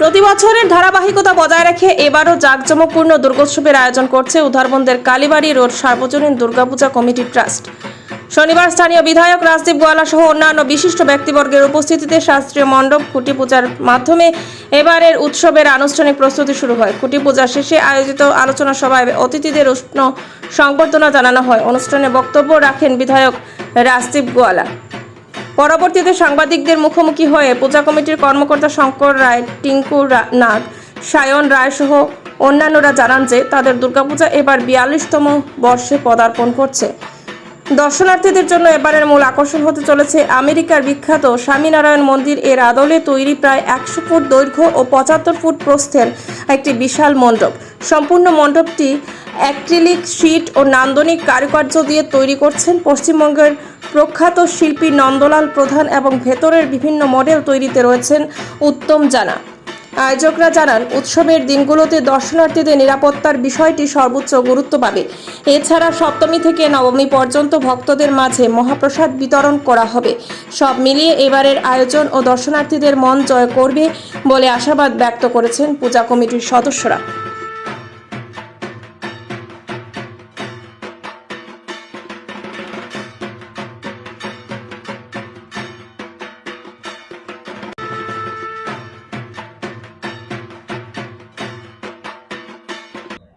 প্রতি বছরের ধারাবাহিকতা বজায় রেখে এবারও জাঁকজমকপূর্ণ দুর্গোৎসবের আয়োজন করছে উধারবন্দের কালীবাড়ি রোড সার্বজনীন দুর্গাপূজা কমিটি ট্রাস্ট। শনিবার স্থানীয় বিধায়ক রাজদীপ গোয়ালা সহ অন্যান্য বিশিষ্ট ব্যক্তিবর্গের উপস্থিতিতে শাস্ত্রীয় মণ্ডপ খুঁটি পূজার মাধ্যমে এবারের উৎসবের আনুষ্ঠানিক প্রস্তুতি শুরু হয়। খুঁটি পূজা শেষে আয়োজিত আলোচনা সভায় অতিথিদের উষ্ণ সংবর্ধনা জানানো হয়। অনুষ্ঠানে বক্তব্য রাখেন বিধায়ক রাজদীপ গোয়ালা। পরবর্তীতে সাংবাদিকদের মুখোমুখি হয়ে পূজা কমিটির কর্মকর্তা শঙ্কর রায়, টিঙ্কু নাগ, সায়ন রায় সহ অন্যান্যরা জানান যে তাদের দুর্গাপূজা এবার 42তম বর্ষে পদার্পণ করছে। দর্শনার্থীদের জন্য এবারের মূল আকর্ষণ হতে চলেছে আমেরিকার বিখ্যাত স্বামীনারায়ণ মন্দির। এর আদলে তৈরি প্রায় 100 ফুট দৈর্ঘ্য ও 75 ফুট প্রস্থের একটি বিশাল মণ্ডপ। সম্পূর্ণ মণ্ডপটি অ্যাক্রিলিক শীট ও নান্দনিক কারুকার্য দিয়ে তৈরি করছেন পশ্চিমবঙ্গের প্রখ্যাত শিল্পী নন্দলাল প্রধান এবং ভেতরের বিভিন্ন মডেল তৈরিতে রয়েছেন উত্তম জানা। আয়োজকরা জানান, উৎসবের দিনগুলোতে দর্শনার্থীদের নিরাপত্তার বিষয়টি সর্বোচ্চ গুরুত্ব পাবে। এছাড়া সপ্তমী থেকে নবমী পর্যন্ত ভক্তদের মাঝে মহাপ্রসাদ বিতরণ করা হবে। সব মিলিয়ে এবারের আয়োজন ও দর্শনার্থীদের মন জয় করবে বলে আশাবাদ ব্যক্ত করেছেন পূজা কমিটির সদস্যরা।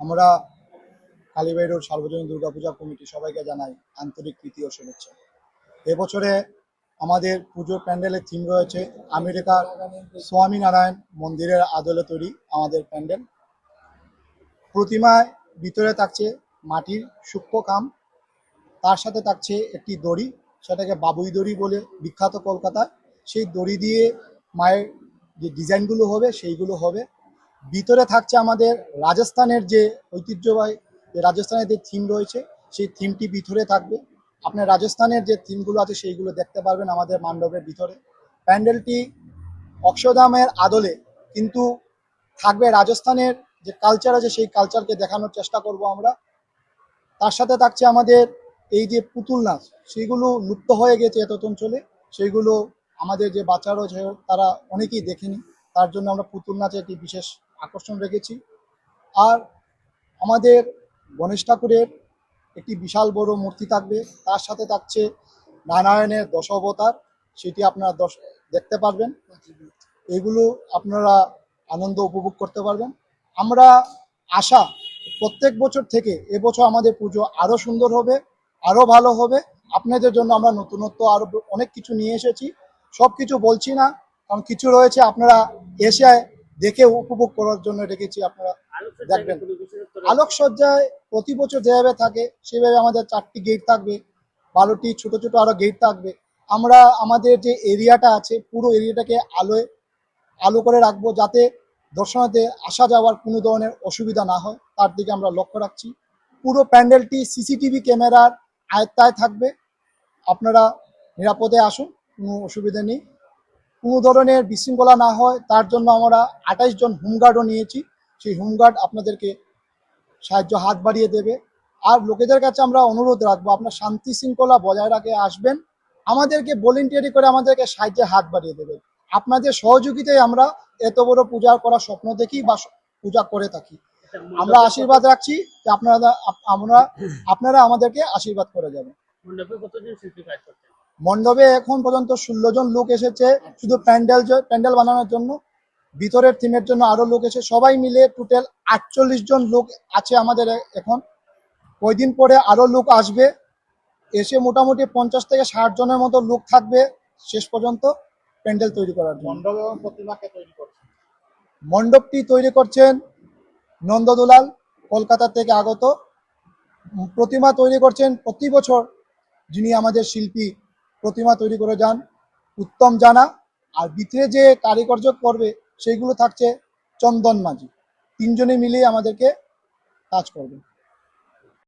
আমরা কালীবাড়ি রোড সার্বজনীন দুর্গাপূজা কমিটি সবাইকে জানাই আন্তরিক প্রীতি ও শুভেচ্ছা। এবছরে আমাদের পুজোর প্যান্ডেলের থিম রয়েছে আমেরিকার স্বামীনারায়ণ মন্দিরের আদলে তৈরি আমাদের প্যান্ডেল। প্রতিমায় ভিতরে থাকছে মাটির সূক্ষ্ম কাম, তার সাথে থাকছে একটি দড়ি, সেটাকে বাবুই দড়ি বলে বিখ্যাত কলকাতায়। সেই দড়ি দিয়ে মায়ের যে ডিজাইনগুলো হবে সেইগুলো হবে। ভিতরে থাকছে আমাদের রাজস্থানের যে ঐতিহ্যবাহী রাজস্থানের যে থিম রয়েছে সেই থিমটি ভিতরে থাকবে। আপনার রাজস্থানের যে থিমগুলো আছে সেইগুলো দেখতে পারবেন আমাদের মণ্ডপের ভিতরে। প্যান্ডেলটি অক্ষরধামের আদলে কিন্তু থাকবে রাজস্থানের যে কালচার আছে সেই কালচারকে দেখানোর চেষ্টা করব আমরা। তার সাথে থাকছে আমাদের এই যে পুতুল নাচ, সেইগুলো লুপ্ত হয়ে গেছে এত অঞ্চলে, সেইগুলো আমাদের যে বাচ্চারা রয়েছে তারা অনেকেই দেখেনি, তার জন্য আমরা পুতুল নাচে একটি বিশেষ আকর্ষণ রেখেছি। আর আমাদের গণেশ ঠাকুরের একটি বিশাল বড় মূর্তি থাকবে, তার সাথে থাকছে নারায়ণের 10 অবতার, সেটি আপনারা দেখতে পারবেন। এগুলো আপনারা আনন্দ উপভোগ করতে পারবেন। আমরা আশা প্রত্যেক বছর থেকে এবছর আমাদের পুজো আরও সুন্দর হবে, আরও ভালো হবে। আপনাদের জন্য আমরা নতুনত্ব আরও অনেক কিছু নিয়ে এসেছি। সব কিছু বলছি না, কারণ কিছু রয়েছে আপনারা এসে দেখে উপভোগ করার জন্য রেখেছি, আপনারা দেখবেন। আলোকসজ্জায় প্রতি বছর যেভাবে থাকে সেভাবে আমাদের 4টি গেট থাকবে, 12টি ছোট ছোট আরো গেট থাকবে। আমরা আমাদের যে এরিয়াটা আছে পুরো এরিয়াটাকে আলো করে রাখবো, যাতে দর্শনার্থী আসা যাওয়ার কোনো ধরনের অসুবিধা না হয়, তার দিকে আমরা লক্ষ্য রাখছি। পুরো প্যান্ডেলটি সিসিটিভি ক্যামেরার আয়ত্তায় থাকবে। আপনারা নিরাপদে আসুন, কোনো অসুবিধা নেই। কোনো ধরনের বিশৃঙ্খলা না হয় তার জন্য আমরা 28 জন হোমগার্ডও নিয়েছি। সেই হোমগার্ড আপনাদেরকে হাত বাড়িয়ে দেবে। আর লোকেদের কাছে আমরা অনুরোধ রাখবো, আপনার শান্তি শৃঙ্খলা বজায় রাখে আসবেন, আমাদেরকে ভলেন্টিয়ারি করে আমাদেরকে সাহায্যে হাত বাড়িয়ে দেবে। আপনাদের সহযোগিতায় আমরা এত বড় পূজা করার স্বপ্ন দেখি বা পূজা করে থাকি। আমরা আশীর্বাদ রাখছি যে আপনারা আমাদেরকে আশীর্বাদ করে যাবেন। মণ্ডপে এখন পর্যন্ত 16 জন লোক এসেছে শুধু প্যান্ডেল বানানোর জন্য। ভিতরের থিমের জন্য আরো লোক এসে সবাই মিলে টোটাল 48 জন লোক আছে আমাদের এখন। কয়দিন পরে আরো লোক আসবে, এসে মোটামুটি 50 থেকে 60 জনের মতো লোক থাকবে শেষ পর্যন্ত প্যান্ডেল তৈরি করার জন্য। মণ্ডপটি তৈরি করছেন নন্দদুলাল, কলকাতা থেকে আগত। প্রতিমা তৈরি করছেন প্রতি বছর যিনি আমাদের শিল্পী প্রতিমা তৈরি করে যান, উত্তম জানা। আর ভিতরে যে কারিগর্য করবে সেইগুলো থাকছে চন্দন মাঝি। 3 জনে মিলিয়ে আমাদেরকে কাজ করবে।